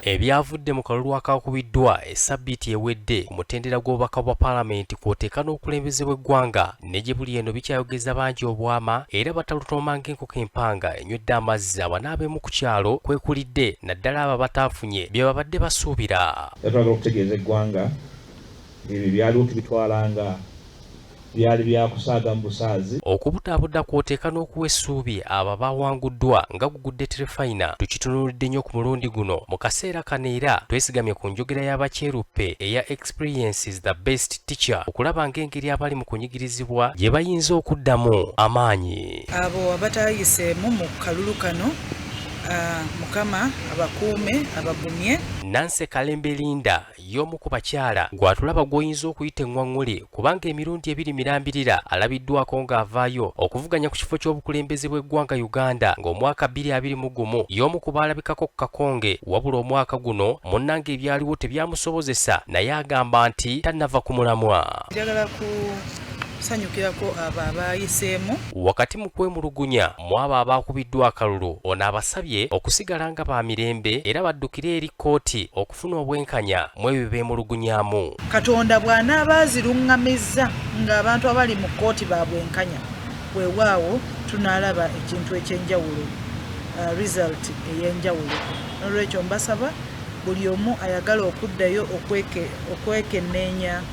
Ebyavudde mu kalulu akakubiddwa essabbiiti ewedde ku mutendera gw'obubaka bwa paalamenti kw'oteeka n'obukulembeze bw'eggwanga ne gye buli eno bikyayogeza bangi obwama era batalutoma ng'enkoko empanga enywedde amazzi abanaabeemu ku kyalo kwekulidde naddala abo abataafunye bye babadde basuubira. Twagala okutegeeza eggwanga ebyo byaliwo tubitwalanga byali byakusaaga mu busaazi. Okubutaabudda kw'oteeka n'okuwa essuubi abo abaawanguddwa nga gugudde terefayina tukitunuulidde nnyo ku mulundi guno mu kaseera kano era twesigamye ku njogera y'abakyeruppe eya experience is the best teacher okulaba ng'engeri abali mu kunyigirizibwa gye bayinza okuddamu amaanyi. Abo abatayiseemu mu kalulu kano Mukama abakuume abagumye. Nanse Kalembe Linda y'omu ku bakyala gw'atulaba gw'oyinza okuyita eŋŋwaŋŋuli kubanga emirundi ebiri mirambirira alabiddwako ng'avaayo okuvuganya ku kifo ky'obukulembeze bw'eggwanga Uganda ng'omwaka 2021 y'omu ku baalabikako ku kakonge wabula omwaka guno munnange ebyaliwo tebyamusobozesa naye agamba nti tannava ku mulamwa. Njagala kusanyukirako abo abayiseemu. Wakati mu kwemulugunya mu abo abaakubiddwa akalulu ono abasabye okusigala nga ba mirembe era baddukire eri kkooti okufuna obwenkanya mu ebyo beemulugunyaamu. Katonda bw'anaaba aziruŋŋamizza ng'abantu abali mu kkooti babwenkanya weewaawo tunaalaba ekintu ekyenjawulo result ey'enjawulo. Olwekyo mbasaba buli omu ayagala okuddayo okwekenneenya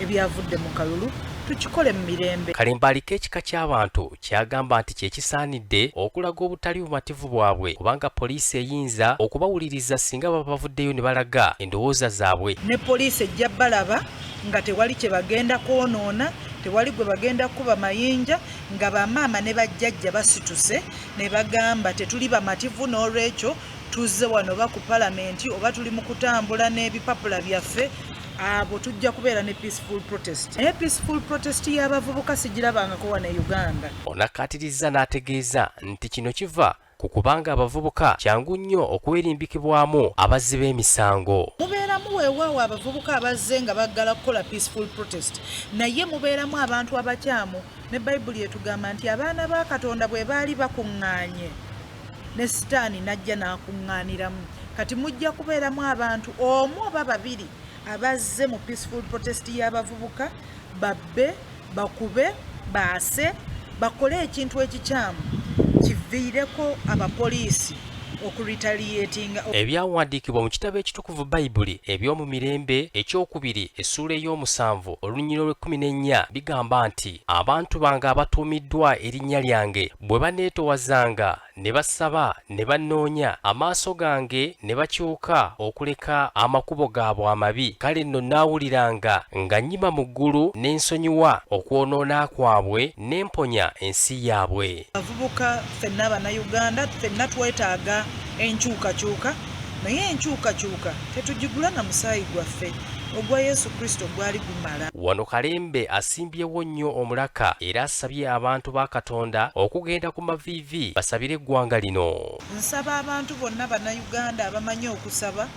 ebyavudde mu kalulu tukikole mu mirembe. Kalembe aliko ekika ky'abantu kyagamba nti kyekisaanidde okulaga obutali bumativu bwabwe kubanga poliisi eyinza okubawuliriza singa baba bavuddeyo ne balaga endowooza zaabwe. Ne poliisi ejja balaba nga tewali kye bagenda kwonoona, tewali gwe bagenda kuba mayinja, nga bamaama ne bajjajja basituse ne bagamba tetuli bamativu n'olwekyo tuzze wano oba ku palamenti oba tuli mu kutambula n'ebipapula byaffe. Abo tujja kubeera ne peaceful protest. Naye peaceful protest y'abavubuka sigirabangako wano e Uganda. Onakkaatiriza n'ategeeza nti kino kiva ku kubanga abavubuka kyangu nnyo okwerimbikibwamu abazzi b'emisango. Mubeeramu weewaawo abavubuka abazze nga baggala kukola peaceful protest naye mubeeramu abantu abakyamu ne Bayibuli etugamba nti abaana ba Katonda bwe baali bakuŋŋaanye ne Sitaani najja n'akuŋŋaaniramu. Kati mujja kubeeramu abantu omu oba babiri abazze mu peaceful protest y'abavubuka babbe bakube baase bakole ekintu ekikyamu kiviireko abapoliisi okuretaliatinga. Ebyawandiikibwa mu kitabo ekitukuvu Bayibuli eby'omu mirembe ekyokubiri essuula ey'omusanvu olunyiriri lw'14 bigamba nti abantu bange abatuumiddwa erinnya lyange bwe baneetowazanga ne basaba ne bannoonya amaaso gange ne bakyuka okuleka amakubo gaabwe amabi kale nno naawuliranga nga nnyima mu ggulu ne nsonyiwa okwonoona kwabwe ne mponya ensi yaabwe. Abavubuka ffenna Abannayuganda ffenna twetaaga enkyukakyuka naye enkyukakyuka tetugigula na musaayi gwaffe ogwa Yesu Kristo gwali gumala. Wano Kalembe asimbyewo nnyo omulaka era asabye abantu ba Katonda okugenda ku maviivi basabire eggwanga lino. Nsaba abantu bonna Bannayuganda abamanyi okusaba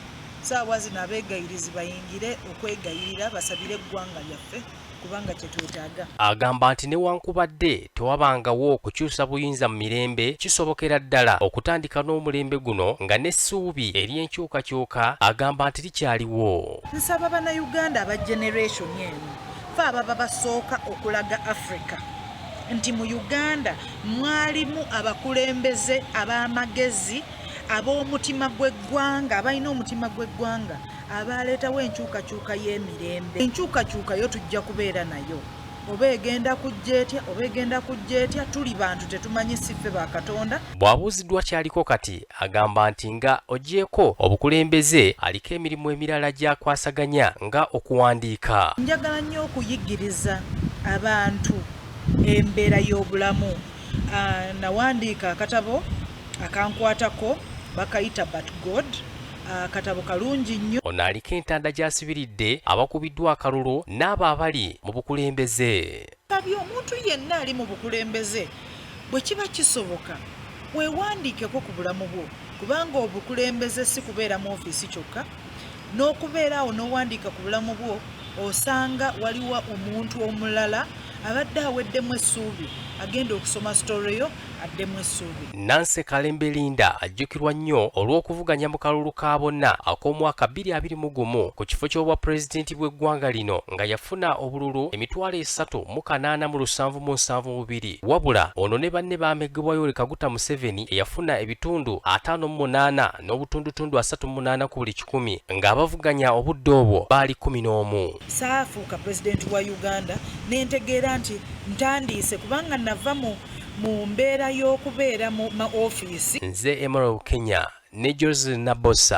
saawa zino abeegayirizi bayingire okwegayirira basabire eggwanga lyaffe kubanga kye twetaaga. Agamba nti newankubadde tewabangawo okukyusa buyinza mu mirembe kisobokera ddala okutandika n'omulembe guno nga n'essuubi ery'enkyukakyuka agamba nti likyaliwo. Nsaba Bannayuganda aba generation eno fe ababa basooka okulaga Africa nti mu Uganda mwalimu abakulembeze ab'amagezi ab'omutima gw'eggwanga abalina omutima gw'eggwanga abaleetawo enkyukakyuka y'emirembe. Enkyukakyuka yo tujja kubeera nayo oba egenda kujja etya oba egenda kujja etya tuli bantu tetumanyi siffe ba Katonda. Bw'abuuziddwa kyaliko kati agamba nti nga ogyeko obukulembeze aliko emirimu emirala gy'akwasaganya nga okuwandiika. Njagala nnyo okuyigiriza abantu embeera y'obulamu. Nawandiika akatabo akankwatako bakayita But God. Akatabo kalungi nnyo. Ono aliko entanda gy'asibiridde abakubiddwa akalulu n'abo abali mu bukulembeze. Kabi omuntu yenna ali mu bukulembeze bwe kiba kisoboka weewandiikeko ku bulamu bwo kubanga obukulembeze si kubeera mu ofiisi kyokka n'okubeera awo n'owandiika ku bulamu bwo osanga waliwo omuntu omulala abadde aweddemu essuubi agenda okusoma story yo addemu essuubi. Nancy Kalembe Linda ajjukirwa nnyo olw'okuvuganya mu kalulu ka bonna ak'omwaka 2021 ku kifo ky'obwa pulezidenti bw'eggwanga lino nga yafuna obululu emitwalo 3,877 wabula ono ne banne baameggebwa Yoweri Kaguta Museveni eyafuna ebitundu 58 n'obutundutundu 38 ku buli 100 ng'abavuganya obudde obwo baali 11. Saafuuka pulezidenti wa Uganda n'entegeera nti ntandiise kubanga nava mu mbeera y'okubeera mu ma ofiisi. Nze Emerald Kenya ne Joseph Nabosa